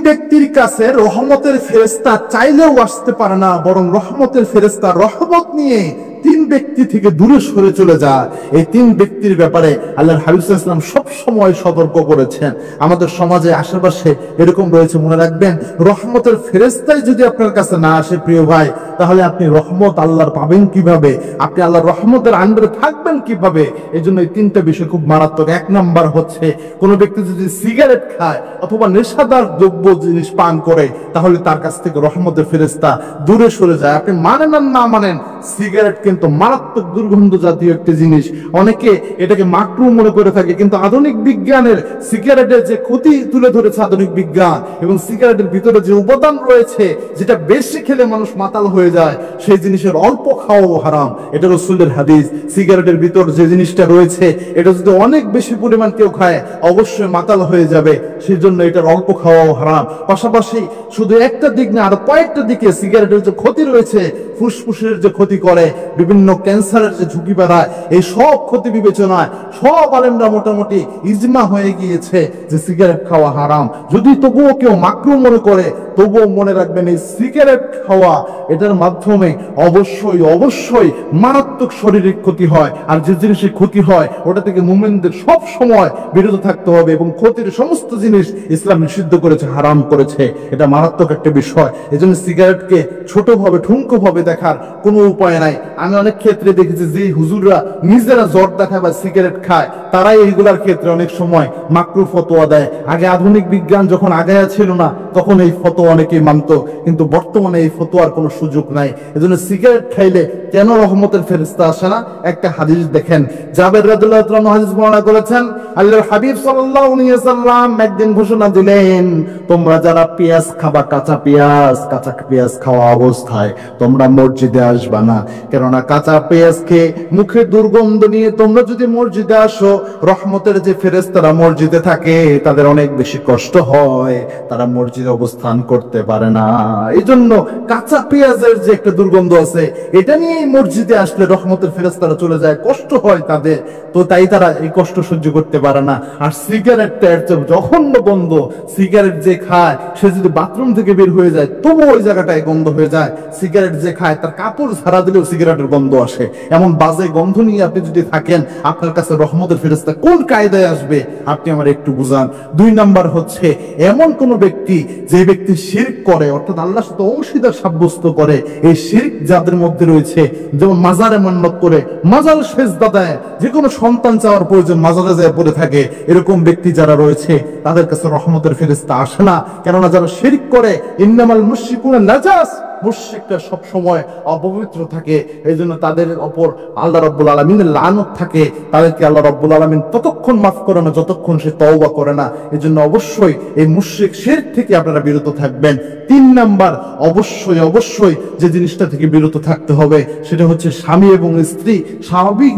ব্যক্তির কাছে রহমতের ফেরেশতা চাইলেও আসতে পারে না, বরং রহমতের ফেরেশতা রহমত নিয়ে তিন ব্যক্তি থেকে দূরে সরে চলে যায়। এই তিন ব্যক্তির ব্যাপারে আল্লাহর হাবিব সাল্লাল্লাহু আলাইহি ওয়াসাল্লাম সব সময় সতর্ক করেছেন। আমাদের সমাজে আশেপাশে এরকম রয়েছে, মনে রাখবেন রহমতের ফেরেশতাই যদি আপনার কাছে না আসে প্রিয় ভাই, তাহলে আপনি রহমত আল্লাহর পাবেন কিভাবে, আপনি আল্লাহর রহমতের আন্ডারে থাকবেন কিভাবে? এই জন্য এই তিনটা বিষয় খুব মারাত্মক। এক নাম্বার হচ্ছে, কোন ব্যক্তি যদি সিগারেট খায় অথবা নেশাদার দ্রব্য জিনিস পান করে, তাহলে তার কাছ থেকে রহমতের ফেরেশতা দূরে সরে যায়। আপনি মানেন আর না মানেন, সিগারেট কিন্তু মারাত্মক দুর্গন্ধ জাতীয় একটি জিনিস। অনেকে এটাকে মাকরুহ মনে করে থাকে, কিন্তু আধুনিক বিজ্ঞানের সিগারেটের যে ক্ষতি তুলে ধরেছে আধুনিক বিজ্ঞান, এবং সিগারেটের ভিতরে যে উপাদান রয়েছে যেটা বেশি খেলে মানুষ মাতাল হয়ে যায়, সেই জিনিসের অল্প খাওয়াও হারাম। এটা রাসূলের হাদিস। সিগারেটের ভিতর যে জিনিসটা রয়েছে এটা যদি অনেক বেশি পরিমাণ কেউ খায় অবশ্যই মাতাল হয়ে যাবে, সেই জন্য এটার অল্প খাওয়াও হারাম। পাশাপাশি শুধু একটা দিক না, আরো কয়েকটা দিকে সিগারেটের যে ক্ষতি রয়েছে, ফুসফুসের যে ক্ষতি করে, বিভিন্ন ক্যান্সারের যে ঝুঁকি বাড়ায়, এই সব ক্ষতি বিবেচনায় সব আলেমরা মোটামুটি ইজমা হয়ে গিয়েছে যে সিগারেট খাওয়া হারাম। যদি তবুও কেউ মাকরুহ মনে করে, তবুও মনে রাখবেন এই সিগারেট খাওয়া এটার মাধ্যমে অবশ্যই অবশ্যই মারাত্মক শারীরিক ক্ষতি হয়। আর যে জিনিসের ক্ষতি হয় ওটা থেকে মুমিনদের সব সময় বিরত থাকতে হবে, এবং ক্ষতির সমস্ত জিনিস ইসলাম নিষিদ্ধ করেছে, হারাম করেছে। এটা মারাত্মক একটা বিষয়। এজন্য সিগারেটকে ছোটভাবে ঠুনকোভাবে দেখার কোনো উপায় নাই। আমি অনেক ক্ষেত্রে দেখেছি যে হুজুররা নিজেরা জ্বর দেখায় বা সিগারেট খায়, তারাই এইগুলার ক্ষেত্রে অনেক সময় মাকরুহ ফতোয়া দেয়। আগে আধুনিক বিজ্ঞান যখন আগায়া ছিল না, তখন এই ফতোয়া অনেকেই মানত, কিন্তু বর্তমানে এই ফতোয়ার কোনো সুযোগ নাই। এজন্য সিগারেট খাইলে কেন রহমতের ফেরেশতা আসে না? একটা হাদিস দেখেন, জাবের রাদিয়াল্লাহু তাআলা হাদিস বর্ণনা করেছেন, আল্লাহর হাবিব সাল্লাল্লাহু আলাইহি ওয়াসাল্লাম একদিন ঘোষণা দিলেন, তোমরা যারা পেঁয়াজ খাবা, কাঁচা পেঁয়াজ খাওয়া অবস্থায় তোমরা মসজিদে আসবা না। কেননা কাঁচা পেঁয়াজ খেয়ে মুখে দুর্গন্ধ নিয়ে তোমরা যদি মসজিদে আসো, রহমতের যে ফেরেশতারা মসজিদে থাকে তাদের অনেক বেশি কষ্ট হয়, তারা মসজিদে অবস্থান করতে পারে না। এই জন্য কাঁচা পেঁয়াজের যে একটা দুর্গন্ধ আছে, এটা নিয়েই মসজিদে আসলে রহমতের ফেরেশতারা চলে যায়, কষ্ট হয় তাদের, তো তাই তারা এই কষ্ট সহ্য করতে পারে না। আর সিগারেটটা এর চেয়ে জঘন্য গন্ধ। সিগারেট যে খায় সে যদি বাথরুম থেকে বের হয়ে যায় তবু ওই জায়গাটায় গন্ধ হয়ে যায়। সিগারেট যে খায় তার কাপড় ঝাড়া দিলেও সিগারেটের গন্ধ আসে। এমন বাজে গন্ধ নিয়ে আপনি যদি থাকেন, আপনার কাছে রহমতের ফেরেশতা কোন কায়দায় আসবে আপনি আমার একটু বুঝান। দুই নাম্বার হচ্ছে, এমন কোন ব্যক্তি যে ব্যক্তি শিরক করে, অর্থাৎ আল্লাহর সাথে অংশীদার সাব্যস্ত করে, এই শিরক যাদের মধ্যে রয়েছে, যেমন মাজারে মান্নত করে, মাজার সেজদা দেয়, যে কোনো সন্তান চাওয়ার প্রয়োজন মাজারে যায় পড়ে থাকে, এরকম ব্যক্তি যারা রয়েছে তাদের কাছে রহমতের ফেরেশতা আসে না। কেননা যারা শিরক করে, ইন্নামাল মুশরিকুনা নাজাস, মুশরিকরা সব সময় অপবিত্র থাকে। এই জন্য তাদের উপর আল্লাহ রাব্বুল আলামিনের লানত থাকে, তাদেরকে আল্লাহ রাব্বুল আলামিন ততক্ষণ মাফ করে না যতক্ষণ সে তওবা করে না। এই জন্য অবশ্যই এই মুশরিক শিরক থেকে আপনারা বিরত থাকবেন। তিন নাম্বার, অবশ্যই অবশ্যই যে জিনিসটা থেকে বিরত থাকতে হবে সেটা হচ্ছে স্বামী এবং স্ত্রী স্বাভাবিক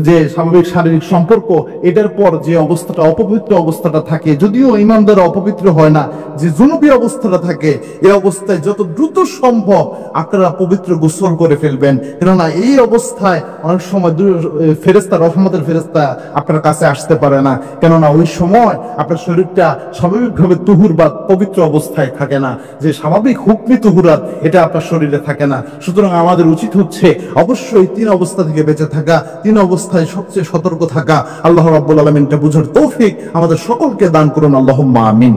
যে স্বাভাবিক শারীরিক সম্পর্ক, এটার পর যে অবস্থাটা অপবিত্র অবস্থাটা থাকে, যদিও ইমানদার অপবিত্র হয় না, যে জুনুবি অবস্থাটা থাকে, এই অবস্থায় যত দ্রুত সম্ভব আপনারা পবিত্র গোসল করে ফেলবেন। কেননা এই অবস্থায় অনেক সময় ফেরেশতা, রহমতের ফেরেশতা আপনার কাছে আসতে পারে না, কেননা ওই সময় আপনার শরীরটা স্বাভাবিকভাবে তুহুর বা পবিত্র অবস্থায় থাকে না, যে স্বাভাবিক হুকমি তুহুরাত এটা আপনার শরীরে থাকে না। সুতরাং আমাদের উচিত হচ্ছে অবশ্যই তিন অবস্থা থেকে বেঁচে থাকা, তিন অবস্থায় সবচেয়ে সতর্ক থাকা। আল্লাহ রাব্বুল আলামিন এটা বুঝার তৌফিক আমাদের সকলকে দান করুন, আল্লাহুম্মা আমিন।